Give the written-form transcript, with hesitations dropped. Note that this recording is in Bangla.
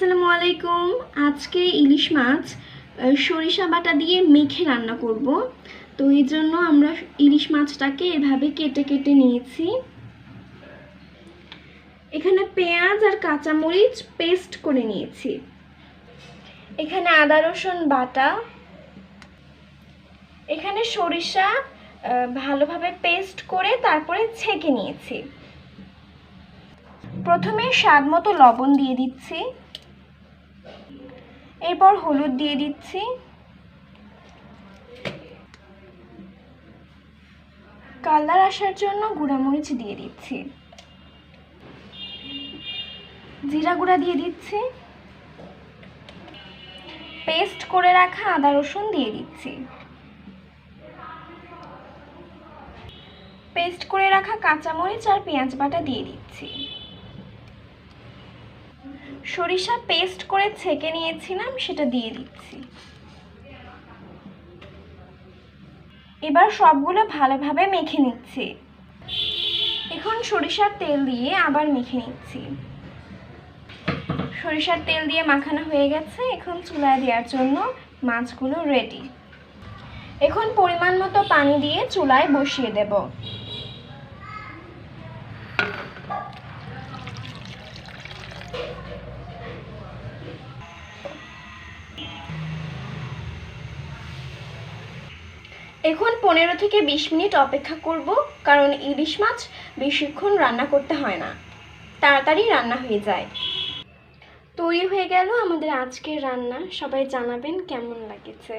আসসালামু আলাইকুম। আজকে ইলিশ মাছ সরিষা বাটা দিয়ে মেখে রান্না করব। তো এই জন্য আমরা ইলিশ মাছটাকে এভাবে কেটে কেটে নিয়েছি। এখানে পেঁয়াজ আর কাঁচামরিচ পেস্ট করে নিয়েছি। এখানে আদা রসুন বাটা, এখানে সরিষা ভালোভাবে পেস্ট করে তারপরে ছেঁকে নিয়েছি। প্রথমে স্বাদ মতো লবণ দিয়ে দিচ্ছি, এরপর হলুদ দিয়ে দিচ্ছি, কালার আসার জন্য গুঁড়ামরিচ দিয়ে দিচ্ছি, জিরা গুঁড়া দিয়ে দিচ্ছি, পেস্ট করে রাখা আদা রসুন দিয়ে দিচ্ছি, পেস্ট করে রাখা কাঁচামরিচ আর পেঁয়াজ বাটা দিয়ে দিচ্ছি, সরিষা পেস্ট করে ছেঁকে নিয়েছিলাম সেটা দিয়ে দিচ্ছি। এবার সবগুলো ভালোভাবে মেখে নিচ্ছি। এখন সরিষার তেল দিয়ে আবার মেখে নিচ্ছি। সরিষার তেল দিয়ে মাখানো হয়ে গেছে, এখন চুলায় দেওয়ার জন্য মাছগুলো রেডি। এখন পরিমাণ মতো পানি দিয়ে চুলায় বসিয়ে দেব। এখন 15 থেকে 20 মিনিট অপেক্ষা করব, কারণ ইলিশ মাছ বেশিক্ষণ রান্না করতে হয় না, তাড়াতাড়ি রান্না হয়ে যায়। তৈরি হয়ে গেল আমাদের আজকের রান্না। সবাই জানাবেন কেমন লাগছে।